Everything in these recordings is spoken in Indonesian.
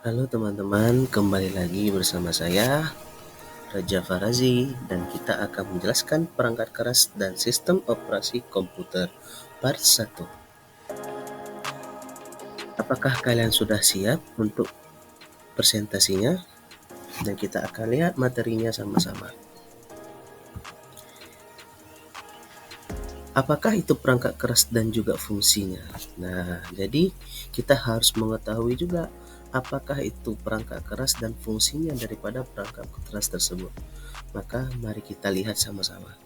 Halo teman-teman, kembali lagi bersama saya Raja Farazi dan kita akan menjelaskan perangkat keras dan sistem operasi komputer part 1. Apakah kalian sudah siap untuk presentasinya? Dan kita akan lihat materinya sama-sama. Apakah itu perangkat keras dan juga fungsinya? Nah, jadi kita harus mengetahui juga apakah itu perangkat keras dan fungsinya daripada perangkat keras tersebut. Maka mari kita lihat sama-sama.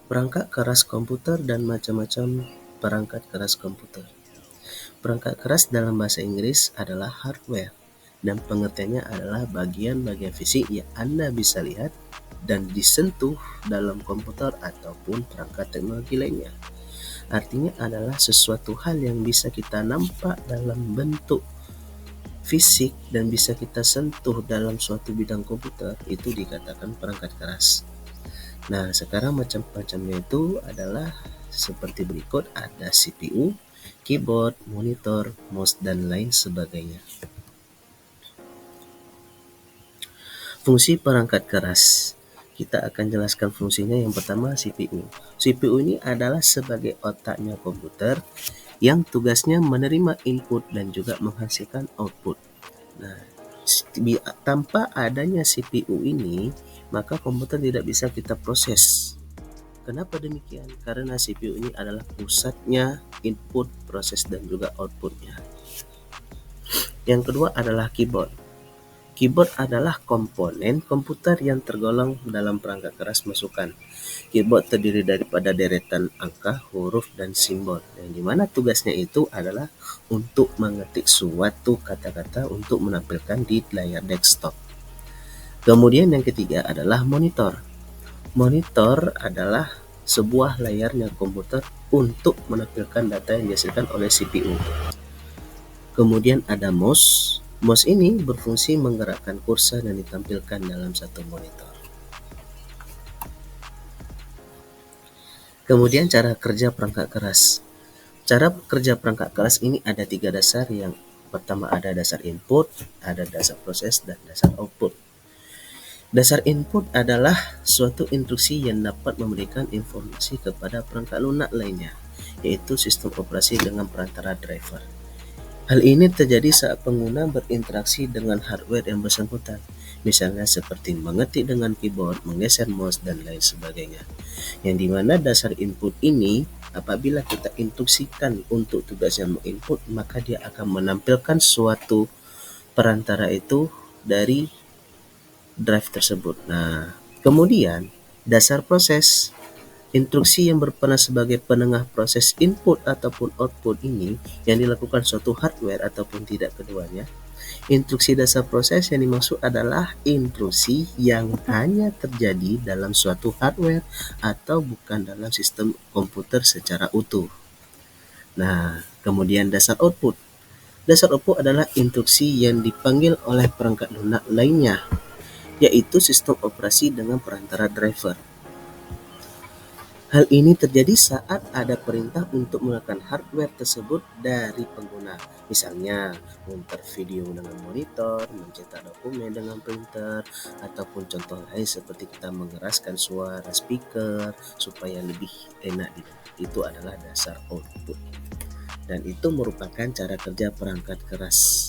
Perangkat keras komputer dan macam-macam perangkat keras komputer. Perangkat keras dalam bahasa Inggris adalah hardware dan pengertiannya adalah bagian-bagian fisik yang Anda bisa lihat dan disentuh dalam komputer ataupun perangkat teknologi lainnya. Artinya adalah sesuatu hal yang bisa kita nampak dalam bentuk fisik dan bisa kita sentuh dalam suatu bidang komputer, itu dikatakan perangkat keras. Nah, sekarang macam-macamnya itu adalah seperti berikut, ada CPU, keyboard, monitor, mouse, dan lain sebagainya. Fungsi perangkat keras. Kita akan jelaskan fungsinya. Yang pertama, CPU. CPU ini adalah sebagai otaknya komputer yang tugasnya menerima input dan juga menghasilkan output. Nah, tanpa adanya CPU ini, maka komputer tidak bisa kita proses. Kenapa demikian? Karena CPU ini adalah pusatnya input, proses, dan juga outputnya. Yang kedua adalah keyboard. Keyboard adalah komponen komputer yang tergolong dalam perangkat keras masukan. Keyboard terdiri daripada deretan angka, huruf, dan simbol, yang dimana tugasnya itu adalah untuk mengetik suatu kata-kata untuk menampilkan di layar desktop. Kemudian yang ketiga adalah monitor. Monitor adalah sebuah layarnya komputer untuk menampilkan data yang dihasilkan oleh CPU. Kemudian ada mouse. Mouse ini berfungsi menggerakkan kursor dan ditampilkan dalam satu monitor. Kemudian cara kerja perangkat keras. Cara kerja perangkat keras ini ada 3 dasar. Yang pertama ada dasar input, ada dasar proses, dan dasar output. Dasar input adalah suatu instruksi yang dapat memberikan informasi kepada perangkat lunak lainnya, yaitu sistem operasi dengan perantara driver. Hal ini terjadi saat pengguna berinteraksi dengan hardware yang bersangkutan, misalnya seperti mengetik dengan keyboard, menggeser mouse, dan lain sebagainya. Yang dimana dasar input ini apabila kita instruksikan untuk tugasnya menginput, maka dia akan menampilkan suatu perantara itu dari drive tersebut. Nah, kemudian dasar proses. Instruksi yang berperan sebagai penengah proses input ataupun output ini yang dilakukan suatu hardware ataupun tidak keduanya. Instruksi dasar proses yang dimaksud adalah instruksi yang hanya terjadi dalam suatu hardware atau bukan dalam sistem komputer secara utuh. Nah, kemudian dasar output. Dasar output adalah instruksi yang dipanggil oleh perangkat lunak lainnya, yaitu sistem operasi dengan perantara driver. Hal ini terjadi saat ada perintah untuk menggunakan hardware tersebut dari pengguna. Misalnya, memutar video dengan monitor, mencetak dokumen dengan printer, ataupun contoh lain seperti kita mengeraskan suara speaker supaya lebih enak didengar. Itu adalah dasar output. Dan itu merupakan cara kerja perangkat keras.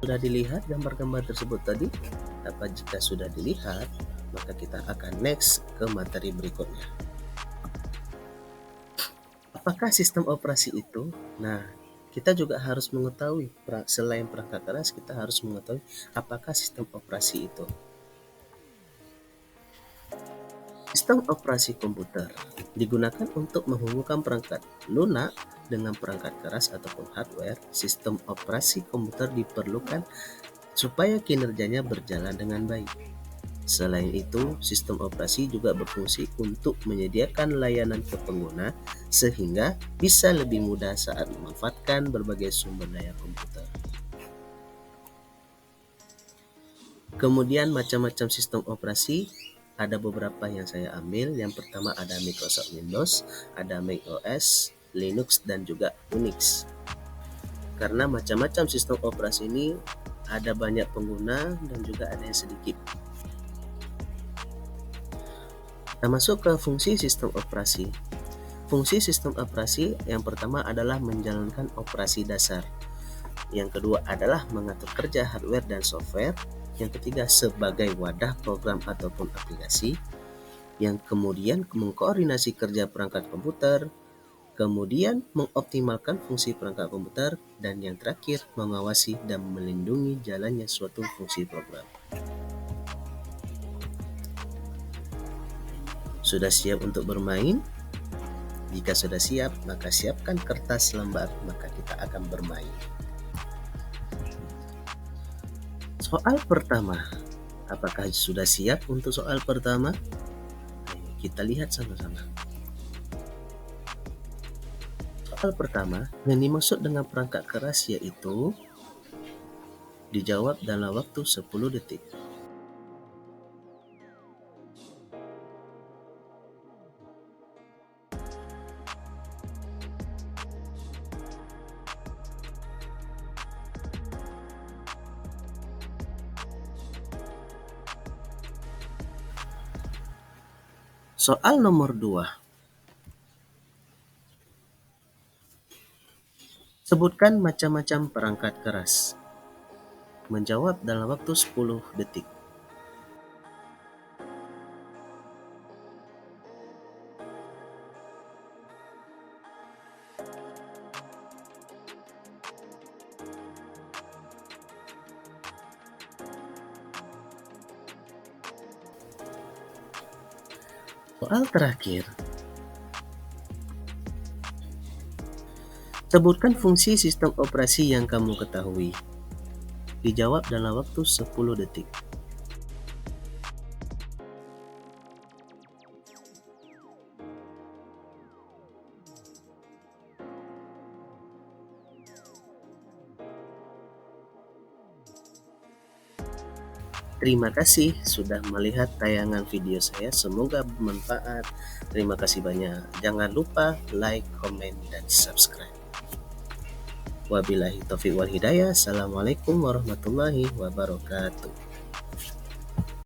Sudah dilihat gambar-gambar tersebut tadi? Jika sudah dilihat, maka kita akan next ke materi berikutnya. Apakah sistem operasi itu? Nah, kita juga harus mengetahui, selain perangkat keras, kita harus mengetahui apakah sistem operasi itu. Sistem operasi komputer digunakan untuk menghubungkan perangkat lunak dengan perangkat keras ataupun hardware. Sistem operasi komputer diperlukan supaya kinerjanya berjalan dengan baik. Selain itu, sistem operasi juga berfungsi untuk menyediakan layanan ke pengguna sehingga bisa lebih mudah saat memanfaatkan berbagai sumber daya komputer. Kemudian macam-macam sistem operasi, ada beberapa yang saya ambil. Yang pertama ada Microsoft Windows, ada Mac OS, Linux, dan juga Unix. Karena macam-macam sistem operasi ini ada banyak pengguna dan juga ada yang sedikit. Kita masuk ke fungsi sistem operasi. Fungsi sistem operasi yang pertama adalah menjalankan operasi dasar. Yang kedua adalah mengatur kerja hardware dan software. Yang ketiga sebagai wadah program ataupun aplikasi. Yang kemudian mengkoordinasi kerja perangkat komputer. Kemudian mengoptimalkan fungsi perangkat komputer. Dan yang terakhir mengawasi dan melindungi jalannya suatu fungsi program. Sudah siap untuk bermain? Jika sudah siap, maka siapkan kertas lembar, maka kita akan bermain. Soal pertama, apakah sudah siap untuk soal pertama? Kita lihat sama-sama. Soal pertama, yang dimaksud dengan perangkat keras yaitu dijawab dalam waktu 10 detik. Soal nomor 2. Sebutkan macam-macam perangkat keras. Menjawab dalam waktu 10 detik. Soal terakhir. Sebutkan fungsi sistem operasi yang kamu ketahui. Dijawab dalam waktu 10 detik. Terima kasih sudah melihat tayangan video saya. Semoga bermanfaat. Terima kasih banyak. Jangan lupa like, komen, dan subscribe. Wabillahi taufiq wal hidayah. Assalamualaikum warahmatullahi wabarakatuh.